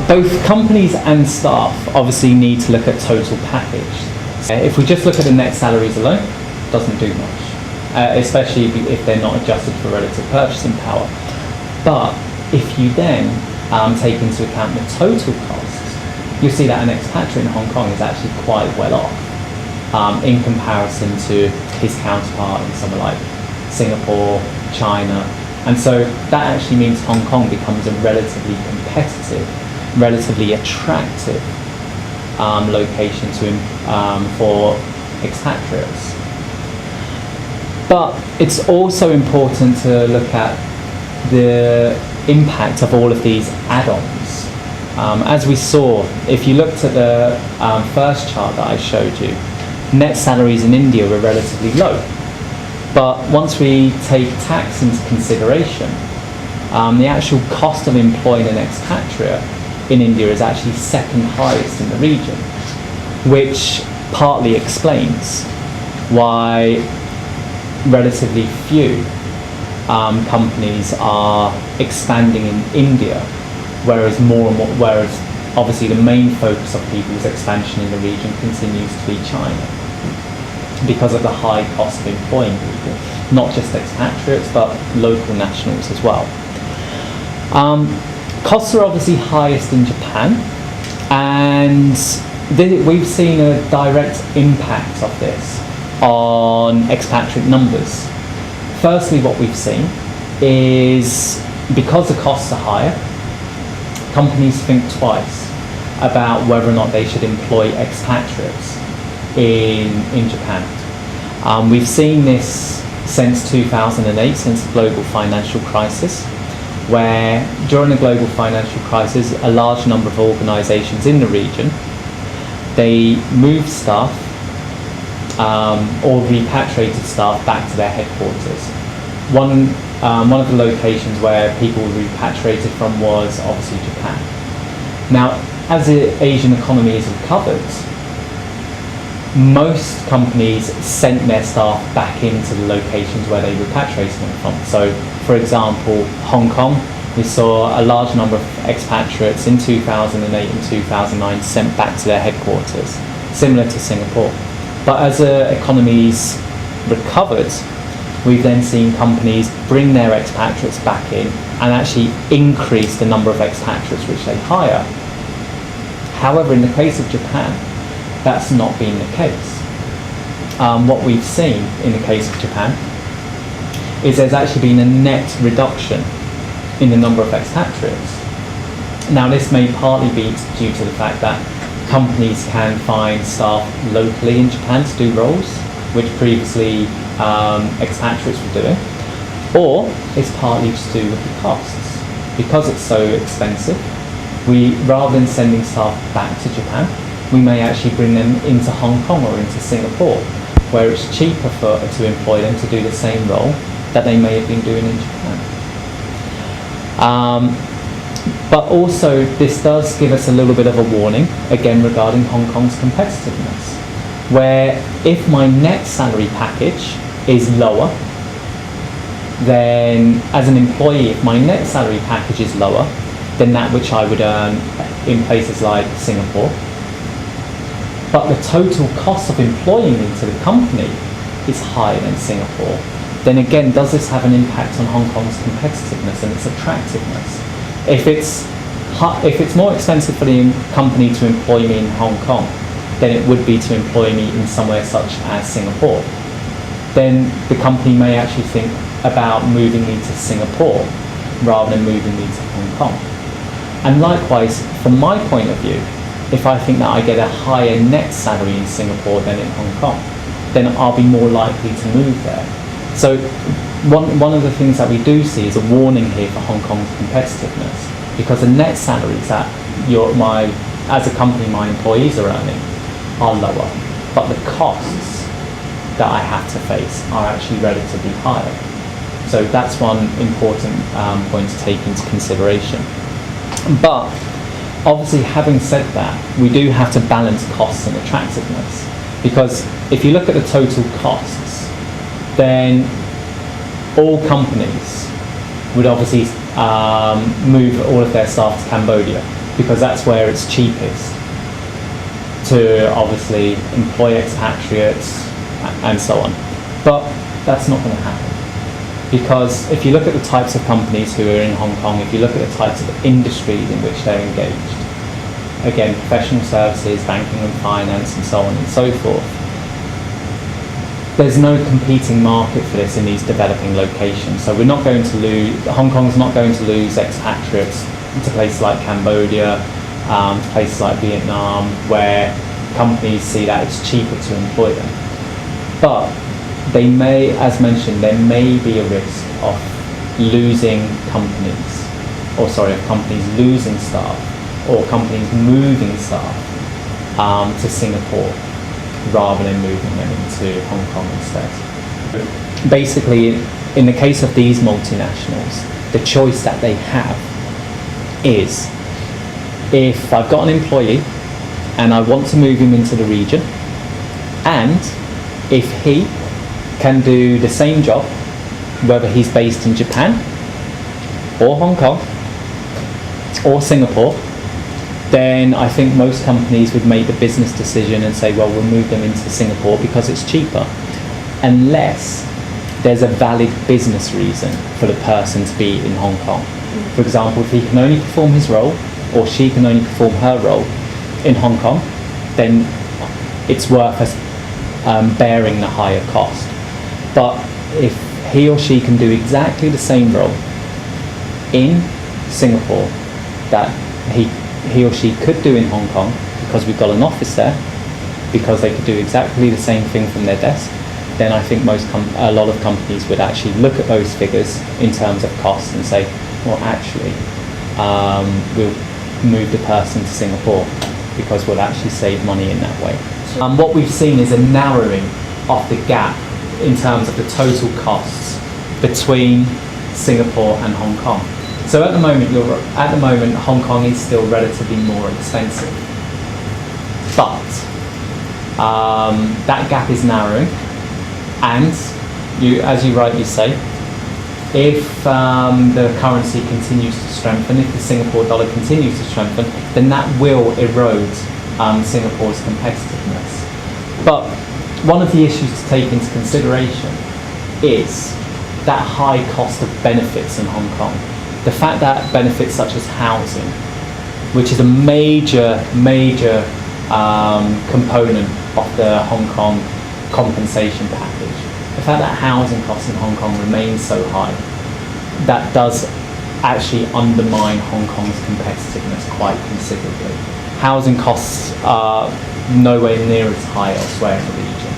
both companies and staff obviously need to look at total package. If we just look at the net salaries alone, it doesn't do much, especially if they're not adjusted for relative purchasing power. But if you then take into account the total costs, you'll see that an expatriate in Hong Kong is actually quite well off in comparison to his counterpart in somewhere like Singapore, China. And so that actually means Hong Kong becomes a relatively competitive, relatively attractive location for expatriates. But it's also important to look at the impact of all of these add-ons. As we saw, if you looked at the first chart that I showed you, net salaries in India were relatively low. But once we take tax into consideration, the actual cost of employing an expatriate in India is actually second highest in the region, which partly explains why relatively few companies are expanding in India, whereas obviously the main focus of people's expansion in the region continues to be China, because of the high cost of employing people, not just expatriates but local nationals as well. Costs are obviously highest in Japan, and we've seen a direct impact of this on expatriate numbers. Firstly, what we've seen is, because the costs are higher, companies think twice about whether or not they should employ expatriates in Japan. We've seen this since 2008, since the global financial crisis, where during the global financial crisis, a large number of organizations in the region, they moved staff or repatriated staff back to their headquarters. One of the locations where people were repatriated from was obviously Japan. Now, as the Asian economy has recovered, most companies sent their staff back into the locations where they repatriated them from. So, for example, Hong Kong, we saw a large number of expatriates in 2008 and 2009 sent back to their headquarters, similar to Singapore. But as the economies recovered, we've then seen companies bring their expatriates back in and actually increase the number of expatriates which they hire. However, in the case of Japan, that's not been the case. What we've seen in the case of Japan is there's actually been a net reduction in the number of expatriates. Now, this may partly be due to the fact that companies can find staff locally in Japan to do roles which previously expatriates were doing, or it's partly to do with the costs. Because it's so expensive, rather than sending staff back to Japan, we may actually bring them into Hong Kong or into Singapore, where it's cheaper to employ them to do the same role that they may have been doing in Japan. But also, this does give us a little bit of a warning, again regarding Hong Kong's competitiveness, where if my net salary package is lower, then as an employee, if my net salary package is lower than that which I would earn in places like Singapore, but the total cost of employing into the company is higher than Singapore, then again, does this have an impact on Hong Kong's competitiveness and its attractiveness? If it's more expensive for the company to employ me in Hong Kong than it would be to employ me in somewhere such as Singapore, then the company may actually think about moving me to Singapore rather than moving me to Hong Kong. And likewise, from my point of view, if I think that I get a higher net salary in Singapore than in Hong Kong, then I'll be more likely to move there. So one of the things that we do see is a warning here for Hong Kong's competitiveness, because the net salaries that as a company, my employees are earning are lower, but the costs that I have to face are actually relatively higher. So that's one important point to take into consideration. But obviously, having said that, we do have to balance costs and attractiveness, because if you look at the total costs, then all companies would obviously move all of their staff to Cambodia, because that's where it's cheapest to obviously employ expatriates and so on. But that's not going to happen, because if you look at the types of companies who are in Hong Kong, if you look at the types of industries in which they're engaged, again, professional services, banking and finance and so on and so forth, there's no competing market for this in these developing locations. So we're not going to lose, Hong Kong's not going to lose expatriates to places like Cambodia, to places like Vietnam, where companies see that it's cheaper to employ them. But they may, as mentioned, there may be a risk of losing companies, or sorry, of companies losing staff, or companies moving staff to Singapore rather than moving them into Hong Kong instead. Basically, in the case of these multinationals, the choice that they have is, if I've got an employee and I want to move him into the region, and if he can do the same job, whether he's based in Japan or Hong Kong or Singapore, then I think most companies would make the business decision and say, well, we'll move them into Singapore because it's cheaper, unless there's a valid business reason for the person to be in Hong Kong. For example, if he can only perform his role, or she can only perform her role in Hong Kong, then it's worth us bearing the higher cost. But if he or she can do exactly the same role in Singapore that he or she could do in Hong Kong, because we've got an office there, because they could do exactly the same thing from their desk, then I think a lot of companies would actually look at those figures in terms of costs and say, well, actually, we'll move the person to Singapore because we'll actually save money in that way. What we've seen is a narrowing of the gap in terms of the total costs between Singapore and Hong Kong. So at the moment, Hong Kong is still relatively more expensive, but that gap is narrowing, and as you rightly say, if the currency continues to strengthen, if the Singapore dollar continues to strengthen, then that will erode Singapore's competitiveness. But one of the issues to take into consideration is that high cost of benefits in Hong Kong. The fact that benefits such as housing, which is a major component of the Hong Kong compensation package, the fact that housing costs in Hong Kong remain so high, that does actually undermine Hong Kong's competitiveness quite considerably. Housing costs are nowhere near as high elsewhere in the region.